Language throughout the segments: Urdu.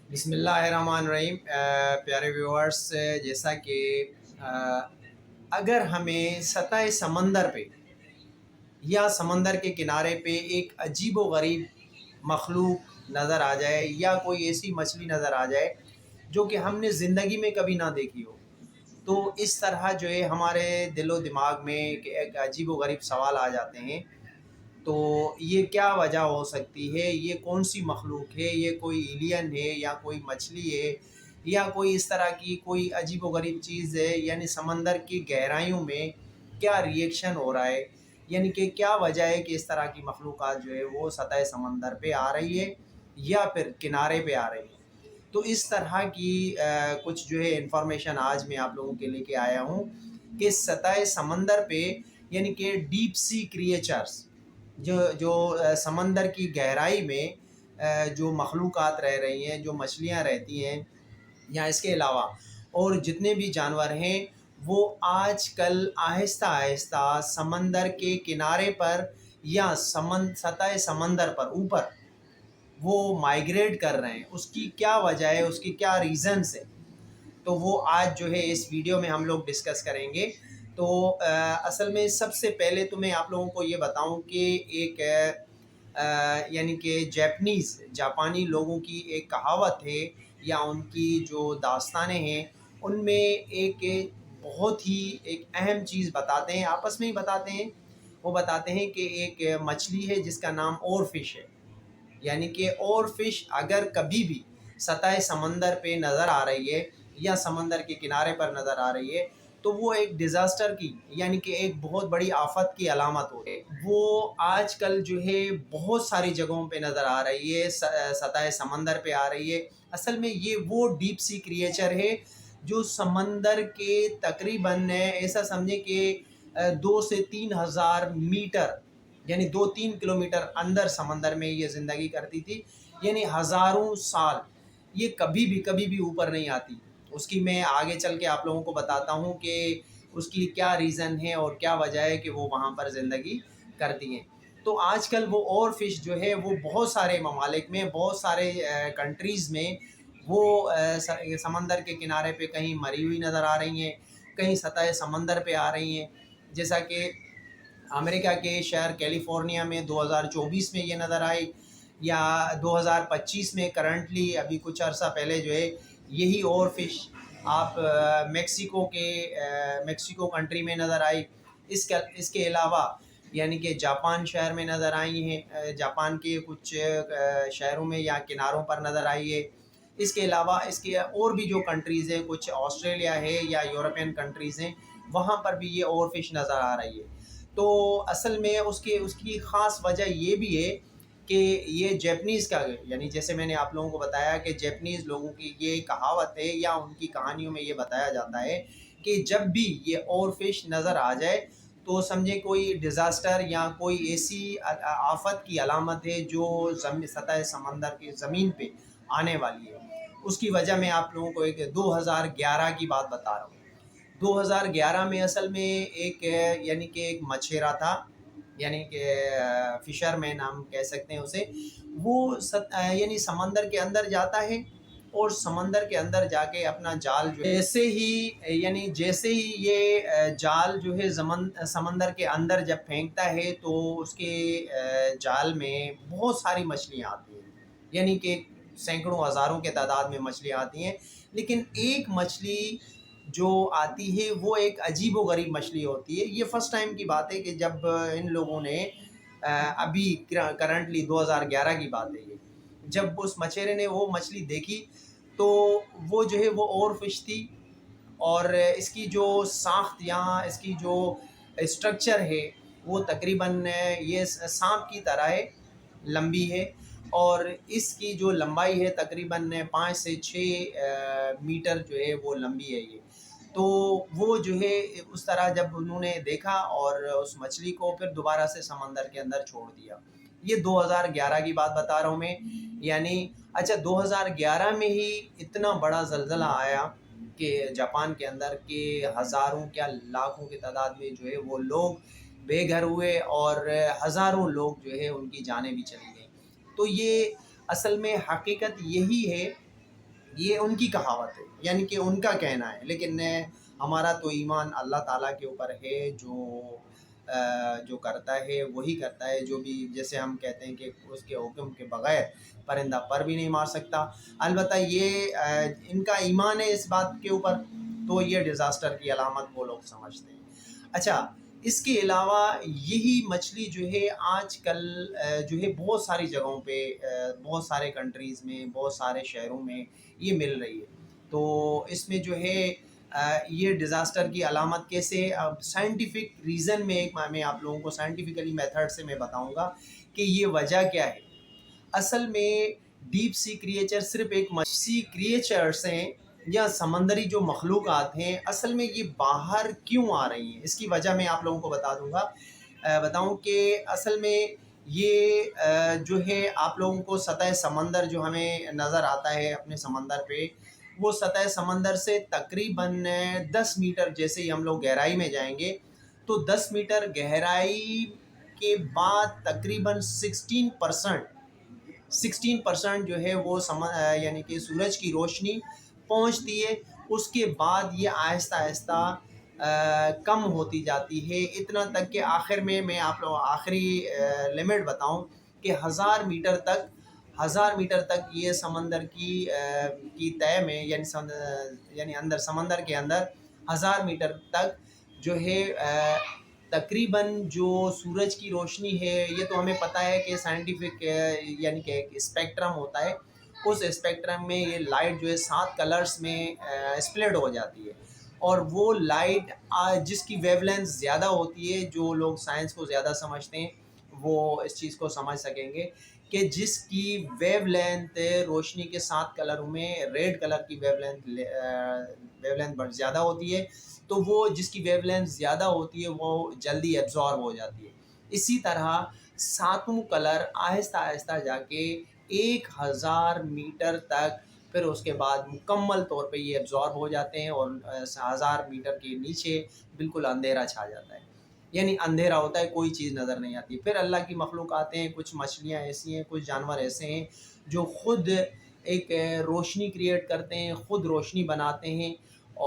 بسم اللہ الرحمن الرحیم۔ پیارے ویورز، جیسا کہ اگر ہمیں سطح سمندر پہ یا سمندر کے کنارے پہ ایک عجیب و غریب مخلوق نظر آ جائے یا کوئی ایسی مچھلی نظر آ جائے جو کہ ہم نے زندگی میں کبھی نہ دیکھی ہو، تو اس طرح جو ہے ہمارے دل و دماغ میں ایک عجیب و غریب سوال آ جاتے ہیں۔ تو یہ کیا وجہ ہو سکتی ہے؟ یہ کون سی مخلوق ہے؟ یہ کوئی ایلین ہے یا کوئی مچھلی ہے یا کوئی اس طرح کی کوئی عجیب و غریب چیز ہے؟ یعنی سمندر کی گہرائیوں میں کیا ریئیکشن ہو رہا ہے؟ یعنی کہ کیا وجہ ہے کہ اس طرح کی مخلوقات جو ہے وہ سطح سمندر پہ آ رہی ہے یا پھر کنارے پہ آ رہی ہے؟ تو اس طرح کی کچھ جو ہے انفارمیشن آج میں آپ لوگوں کے لے کے آیا ہوں کہ سطح سمندر پہ یعنی کہ ڈیپ سی کریچرز جو سمندر کی گہرائی میں جو مخلوقات رہ رہی ہیں، جو مچھلیاں رہتی ہیں یا اس کے علاوہ اور جتنے بھی جانور ہیں، وہ آج کل آہستہ آہستہ سمندر کے کنارے پر یا سطح سمندر پر اوپر وہ مائیگریٹ کر رہے ہیں۔ اس کی کیا وجہ ہے؟ اس کی کیا ریزنس ہے؟ تو وہ آج جو ہے اس ویڈیو میں ہم لوگ ڈسکس کریں گے۔ تو اصل میں سب سے پہلے تو میں آپ لوگوں کو یہ بتاؤں کہ ایک یعنی کہ جاپانی لوگوں کی ایک کہاوت ہے یا ان کی جو داستانیں ہیں، ان میں ایک بہت ہی ایک اہم چیز بتاتے ہیں، آپس میں ہی بتاتے ہیں۔ وہ بتاتے ہیں کہ ایک مچھلی ہے جس کا نام اور فش ہے، یعنی کہ اور فش اگر کبھی بھی سطح سمندر پہ نظر آ رہی ہے یا سمندر کے کنارے پر نظر آ رہی ہے تو وہ ایک ڈیزاسٹر کی یعنی کہ ایک بہت بڑی آفت کی علامت ہو ہے۔ وہ آج کل جو ہے بہت ساری جگہوں پہ نظر آ رہی ہے، سطح سمندر پہ آ رہی ہے۔ اصل میں یہ وہ ڈیپ سی کریچر ہے جو سمندر کے تقریباً ایسا سمجھے کہ 2 سے 3 ہزار میٹر یعنی 2-3 کلومیٹر اندر سمندر میں یہ زندگی کرتی تھی، یعنی ہزاروں سال یہ کبھی بھی اوپر نہیں آتی۔ اس کی میں آگے چل کے آپ لوگوں کو بتاتا ہوں کہ اس کی کیا ریزن ہے اور کیا وجہ ہے کہ وہ وہاں پر زندگی کرتی ہیں۔ تو آج کل وہ اور فش جو ہے وہ بہت سارے ممالک میں، بہت سارے کنٹریز میں وہ سمندر کے کنارے پہ کہیں مری ہوئی نظر آ رہی ہیں، کہیں سطح سمندر پہ آ رہی ہیں۔ جیسا کہ امریکہ کے شہر کیلیفورنیا میں 2024 میں یہ نظر آئی، یا 2025 میں کرنٹلی ابھی کچھ عرصہ پہلے جو ہے یہی اور فش آپ میکسیکو کنٹری میں نظر آئی۔ اس کے علاوہ یعنی کہ جاپان شہر میں نظر آئی ہیں، جاپان کے کچھ شہروں میں یا کناروں پر نظر آئی ہے۔ اس کے علاوہ اس کے اور بھی جو کنٹریز ہیں، کچھ آسٹریلیا ہے یا یورپین کنٹریز ہیں، وہاں پر بھی یہ اور فش نظر آ رہی ہے۔ تو اصل میں اس کی خاص وجہ یہ بھی ہے کہ یہ جیپنیز کا یعنی جیسے میں نے آپ لوگوں کو بتایا کہ جیپنیز لوگوں کی یہ کہاوت ہے یا ان کی کہانیوں میں یہ بتایا جاتا ہے کہ جب بھی یہ اور فش نظر آ جائے تو سمجھے کوئی ڈیزاسٹر یا کوئی ایسی آفت کی علامت ہے جو سطح سمندر کی زمین پہ آنے والی ہے۔ اس کی وجہ میں آپ لوگوں کو ایک 2011 کی بات بتا رہا ہوں۔ 2011 میں اصل میں ایک یعنی کہ ایک مچھیرا تھا، یعنی کہ فشر مین ہم کہہ سکتے ہیں اسے۔ وہ یعنی سمندر کے اندر جاتا ہے اور سمندر کے اندر جا کے اپنا جال جو جیسے ہی یہ جال جو ہے سمندر کے اندر جب پھینکتا ہے تو اس کے جال میں بہت ساری مچھلیاں آتی ہیں، یعنی کہ سینکڑوں ہزاروں کے تعداد میں مچھلیاں آتی ہیں۔ لیکن ایک مچھلی جو آتی ہے وہ ایک عجیب و غریب مچھلی ہوتی ہے۔ یہ فرسٹ ٹائم کی بات ہے کہ جب ان لوگوں نے ابھی کرنٹلی 2011 کی بات ہے، یہ جب اس مچھیرے نے وہ مچھلی دیکھی تو وہ جو ہے وہ اور فش تھی، اور اس کی جو ساخت یا اس کی جو اسٹرکچر ہے وہ تقریباً یہ سانپ کی طرح ہے، لمبی ہے، اور اس کی جو لمبائی ہے تقریباً 5 سے 6 میٹر جو ہے وہ لمبی ہے یہ۔ تو وہ جو ہے اس طرح جب انہوں نے دیکھا اور اس مچھلی کو پھر دوبارہ سے سمندر کے اندر چھوڑ دیا۔ یہ 2011 کی بات بتا رہا ہوں میں، یعنی اچھا 2011 میں ہی اتنا بڑا زلزلہ آیا کہ جاپان کے اندر کہ ہزاروں کیا لاکھوں کی تعداد میں جو ہے وہ لوگ بے گھر ہوئے اور ہزاروں لوگ جو ہے ان کی جانیں بھی چلی گئیں۔ تو یہ اصل میں حقیقت یہی ہے یہ ان کی کہاوت ہے، یعنی کہ ان کا کہنا ہے، لیکن ہمارا تو ایمان اللہ تعالیٰ کے اوپر ہے، جو کرتا ہے وہی کرتا ہے، جو بھی جیسے ہم کہتے ہیں کہ اس کے حکم کے بغیر پرندہ پر بھی نہیں مار سکتا۔ البتہ یہ ان کا ایمان ہے اس بات کے اوپر، تو یہ ڈیزاسٹر کی علامت وہ لوگ سمجھتے ہیں۔ اچھا، اس کے علاوہ یہی مچھلی جو ہے آج کل جو ہے بہت ساری جگہوں پہ، بہت سارے کنٹریز میں، بہت سارے شہروں میں یہ مل رہی ہے۔ تو اس میں جو ہے یہ ڈیزاسٹر کی علامت کیسے، اب سائنٹیفک ریزن میں آپ لوگوں کو سائنٹیفکلی میتھڈ سے میں بتاؤں گا کہ یہ وجہ کیا ہے۔ اصل میں ڈیپ سی کریچر صرف ایک سی کریچرس ہیں یا سمندری جو مخلوقات ہیں، اصل میں یہ باہر کیوں آ رہی ہیں، اس کی وجہ میں آپ لوگوں کو بتاؤں کہ اصل میں یہ جو ہے آپ لوگوں کو سطح سمندر جو ہمیں نظر آتا ہے اپنے سمندر پہ، وہ سطح سمندر سے تقریباً 10 میٹر، جیسے ہی ہم لوگ گہرائی میں جائیں گے تو 10 میٹر گہرائی کے بعد تقریباً 16% جو ہے وہ یعنی کہ سورج کی روشنی پہنچتی ہے۔ اس کے بعد یہ آہستہ آہستہ کم ہوتی جاتی ہے، اتنا تک کہ آخر میں آپ لوگ آخری لمٹ بتاؤں کہ 1000 میٹر تک یہ سمندر کی تہہ میں، یعنی اندر سمندر کے اندر 1000 میٹر تک جو ہے تقریباً جو سورج کی روشنی ہے، یہ تو ہمیں پتہ ہے کہ سائنٹیفک یعنی کہ ایک اسپیکٹرم ہوتا ہے، اس اسپیکٹرم میں یہ لائٹ جو ہے 7 کلرز میں اسپلٹ ہو جاتی ہے، اور وہ لائٹ جس کی ویو لینتھ زیادہ ہوتی ہے، جو لوگ سائنس کو زیادہ سمجھتے ہیں وہ اس چیز کو سمجھ سکیں گے کہ جس کی ویو لینتھ روشنی کے 7 کلروں میں ریڈ کلر کی ویو لینتھ بڑھ زیادہ ہوتی ہے، تو وہ جس کی ویو لینتھ زیادہ ہوتی ہے وہ جلدی ایبزارب ہو جاتی ہے۔ اسی طرح 7واں کلر آہستہ آہستہ جا کے 1000 میٹر تک، پھر اس کے بعد مکمل طور پہ یہ ایبزارب ہو جاتے ہیں، اور 1000 میٹر کے نیچے بالکل اندھیرا چھا جاتا ہے، یعنی اندھیرا ہوتا ہے، کوئی چیز نظر نہیں آتی۔ پھر اللہ کی مخلوق آتے ہیں، کچھ مچھلیاں ایسی ہیں، کچھ جانور ایسے ہیں جو خود ایک روشنی کریٹ کرتے ہیں، خود روشنی بناتے ہیں،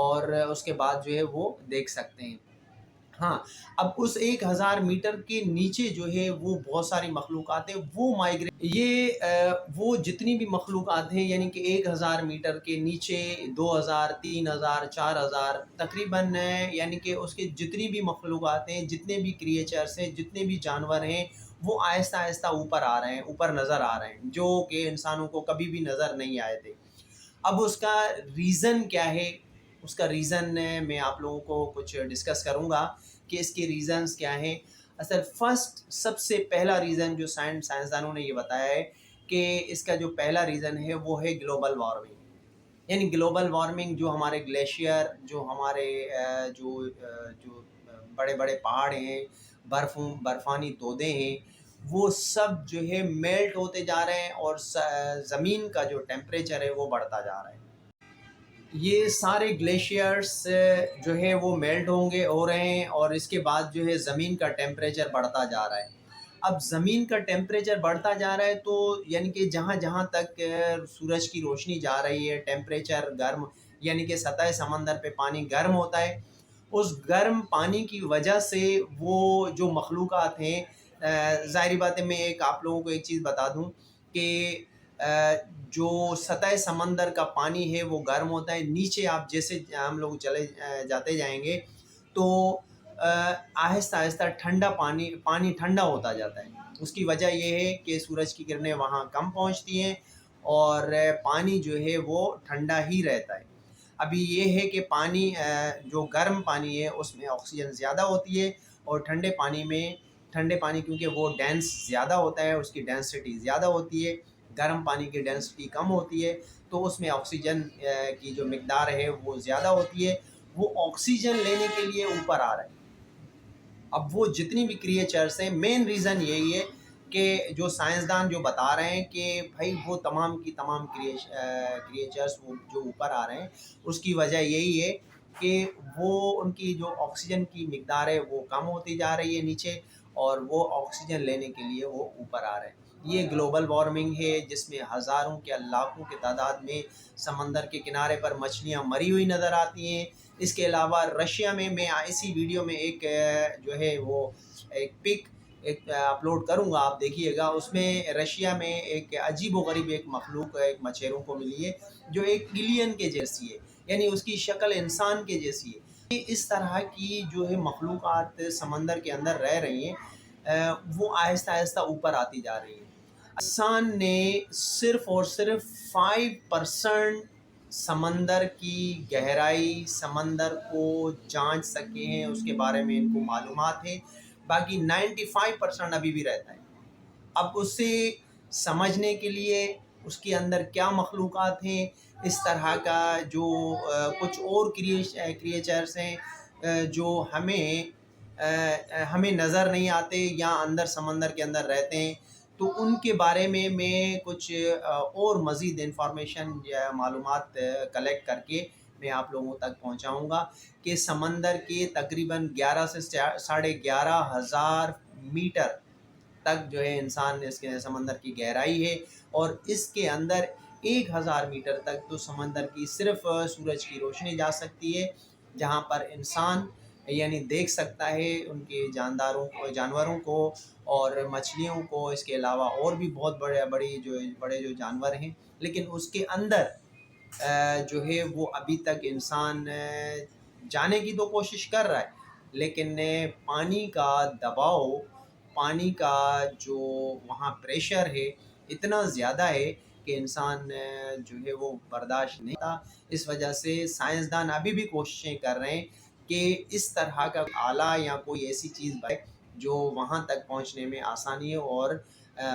اور اس کے بعد جو ہے وہ دیکھ سکتے ہیں۔ ہاں، اب اس 1000 میٹر کے نیچے جو ہے وہ بہت ساری مخلوقات ہیں، وہ وہ جتنی بھی مخلوقات ہیں، یعنی کہ 1000 میٹر کے نیچے 2000، 3000، 4000 تقریباً، یعنی کہ اس کے جتنی بھی مخلوقات ہیں، جتنے بھی کریچرس ہیں، جتنے بھی جانور ہیں، وہ آہستہ آہستہ اوپر آ رہے ہیں، اوپر نظر آ رہے ہیں، جو کہ انسانوں کو کبھی بھی نظر نہیں آئے تھے۔ اب اس کا ریزن کیا ہے؟ اس کا ریزن میں آپ لوگوں کو کچھ ڈسکس کروں گا کہ اس کے ریزنز کیا ہیں۔ اصل سب سے پہلا ریزن جو سائنسدانوں نے یہ بتایا ہے کہ اس کا جو پہلا ریزن ہے وہ ہے گلوبل وارمنگ، یعنی گلوبل وارمنگ، جو ہمارے گلیشیئر، جو ہمارے جو بڑے بڑے پہاڑ ہیں، برفانی تودے ہیں، وہ سب جو ہے میلٹ ہوتے جا رہے ہیں، اور زمین کا جو ٹیمپریچر ہے وہ بڑھتا جا رہا ہے۔ یہ سارے گلیشیئرس جو ہے وہ میلٹ ہو رہے ہیں، اور اس کے بعد جو ہے زمین کا ٹیمپریچر بڑھتا جا رہا ہے۔ اب زمین کا ٹیمپریچر بڑھتا جا رہا ہے تو یعنی کہ جہاں جہاں تک سورج کی روشنی جا رہی ہے، ٹیمپریچر گرم، یعنی کہ سطح سمندر پہ پانی گرم ہوتا ہے، اس گرم پانی کی وجہ سے وہ جو مخلوقات ہیں، ظاہری بات ہے، میں آپ لوگوں کو ایک چیز بتا دوں کہ جو سطح سمندر کا پانی ہے وہ گرم ہوتا ہے، نیچے آپ جیسے ہم لوگ چلے جاتے جائیں گے تو آہستہ آہستہ پانی ٹھنڈا ہوتا جاتا ہے۔ اس کی وجہ یہ ہے کہ سورج کی کرنیں وہاں کم پہنچتی ہیں، اور پانی جو ہے وہ ٹھنڈا ہی رہتا ہے۔ ابھی یہ ہے کہ پانی جو گرم پانی ہے اس میں آکسیجن زیادہ ہوتی ہے، اور ٹھنڈے پانی کیونکہ وہ ڈینس زیادہ ہوتا ہے، اس کی ڈینسٹی زیادہ ہوتی ہے، گرم پانی کی ڈینسٹی کم ہوتی ہے، تو اس میں آکسیجن کی جو مقدار ہے وہ زیادہ ہوتی ہے، وہ آکسیجن لینے کے لیے اوپر آ رہا ہے۔ اب وہ جتنی بھی کریچرس ہیں، مین ریزن یہی ہے کہ جو سائنسدان جو بتا رہے ہیں کہ بھائی وہ تمام کی تمام کریچرس وہ جو اوپر آ رہے ہیں، اس کی وجہ یہی ہے کہ وہ ان کی جو آکسیجن کی مقدار ہے وہ کم ہوتی جا رہی ہے نیچے، اور وہ آکسیجن لینے کے لیے وہ اوپر آ رہے ہیں۔ یہ گلوبل وارمنگ ہے جس میں ہزاروں کے لاکھوں کے تعداد میں سمندر کے کنارے پر مچھلیاں مری ہوئی نظر آتی ہیں۔ اس کے علاوہ رشیا میں اسی ویڈیو میں ایک جو ہے وہ ایک پک اپلوڈ کروں گا، آپ دیکھیے گا۔ اس میں رشیا میں ایک عجیب و غریب ایک مخلوق ایک مچھیروں کو ملی ہے جو ایک ایلین کے جیسی ہے، یعنی اس کی شکل انسان کے جیسی ہے۔ اس طرح کی جو ہے مخلوقات سمندر کے اندر رہ رہی ہیں، وہ آہستہ آہستہ اوپر آتی جا رہی ہیں۔ انسان نے صرف اور صرف 5% سمندر کی گہرائی، سمندر کو جانچ سکے ہیں، اس کے بارے میں ان کو معلومات ہے، باقی 95% ابھی بھی رہتا ہے۔ اب اسے سمجھنے کے لیے اس کے اندر کیا مخلوقات ہیں، اس طرح کا جو کچھ اور کریچرز ہیں جو ہمیں نظر نہیں آتے یا اندر سمندر کے اندر رہتے ہیں، تو ان کے بارے میں کچھ اور مزید انفارمیشن یا معلومات کلیکٹ کر کے میں آپ لوگوں تک پہنچاؤں گا کہ سمندر کے تقریباً 11 سے 11,500 میٹر تک جو ہے انسان اس کے سمندر کی گہرائی ہے، اور اس کے اندر 1,000 میٹر تک تو سمندر کی صرف سورج کی روشنی جا سکتی ہے، جہاں پر انسان یعنی دیکھ سکتا ہے ان کے جانوروں کو اور مچھلیوں کو، اس کے علاوہ اور بھی بہت بڑے جو جانور ہیں، لیکن اس کے اندر جو ہے وہ ابھی تک انسان جانے کی تو کوشش کر رہا ہے، لیکن پانی کا دباؤ، پانی کا جو وہاں پریشر ہے اتنا زیادہ ہے کہ انسان جو ہے وہ برداشت نہیں تھا۔ اس وجہ سے سائنسدان ابھی بھی کوششیں کر رہے ہیں کہ اس طرح کا آلہ یا کوئی ایسی چیز بنے جو وہاں تک پہنچنے میں آسانی ہو اور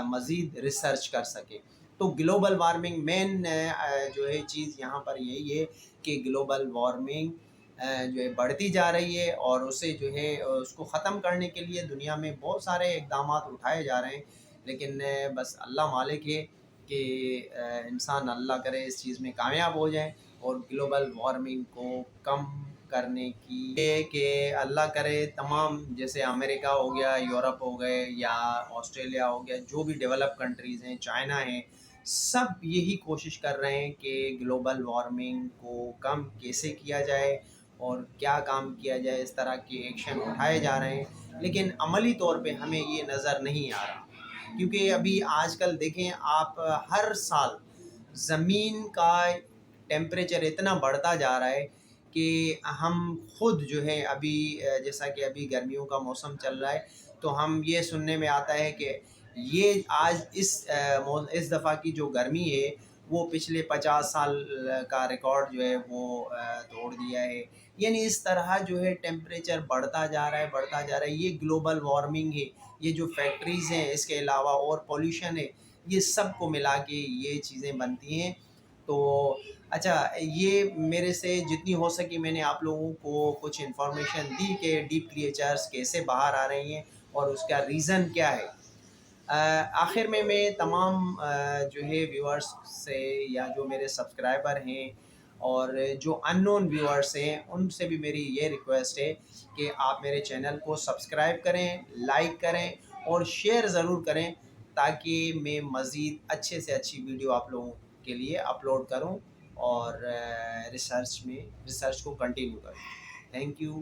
مزید ریسرچ کر سکے۔ تو گلوبل وارمنگ مین جو ہے چیز یہاں پر یہی ہے کہ گلوبل وارمنگ جو ہے بڑھتی جا رہی ہے، اور اسے جو ہے اس کو ختم کرنے کے لیے دنیا میں بہت سارے اقدامات اٹھائے جا رہے ہیں، لیکن بس اللہ مالک ہے کہ انسان اللہ کرے اس چیز میں کامیاب ہو جائیں اور گلوبل وارمنگ کو کم کرنے کی یہ کہ اللہ کرے تمام جیسے امریکہ ہو گیا، یورپ ہو گئے یا آسٹریلیا ہو گیا، جو بھی ڈیولپ کنٹریز ہیں، چائنا ہیں، سب یہی کوشش کر رہے ہیں کہ گلوبل وارمنگ کو کم کیسے کیا جائے اور کیا کام کیا جائے، اس طرح کے ایکشن اٹھائے جا رہے ہیں، لیکن عملی طور پہ ہمیں یہ نظر نہیں آ رہا، کیونکہ ابھی آج کل دیکھیں آپ ہر سال زمین کا ٹیمپریچر اتنا بڑھتا جا رہا ہے کہ ہم خود جو ہے ابھی جیسا کہ ابھی گرمیوں کا موسم چل رہا ہے تو ہم یہ سننے میں آتا ہے کہ یہ آج اس دفعہ کی جو گرمی ہے وہ پچھلے 50 سال کا ریکارڈ جو ہے وہ توڑ دیا ہے۔ یعنی اس طرح جو ہے ٹیمپریچر بڑھتا جا رہا ہے، یہ گلوبل وارمنگ ہے، یہ جو فیکٹریز ہیں، اس کے علاوہ اور پولیوشن ہے، یہ سب کو ملا کے یہ چیزیں بنتی ہیں۔ تو اچھا، یہ میرے سے جتنی ہو سکی میں نے آپ لوگوں کو کچھ انفارمیشن دی کہ ڈیپ کریچرز کیسے باہر آ رہی ہیں اور اس کا ریزن کیا ہے۔ آخر میں تمام جو ہے ویورز سے یا جو میرے سبسکرائبر ہیں اور جو ان نون ویورز ہیں ان سے بھی میری یہ ریکویسٹ ہے کہ آپ میرے چینل کو سبسکرائب کریں، لائک کریں اور شیئر ضرور کریں تاکہ میں مزید اچھے سے اچھی ویڈیو آپ لوگوں کے لیے اپلوڈ کروں اور ریسرچ کو کنٹینیو کروں۔ Thank you.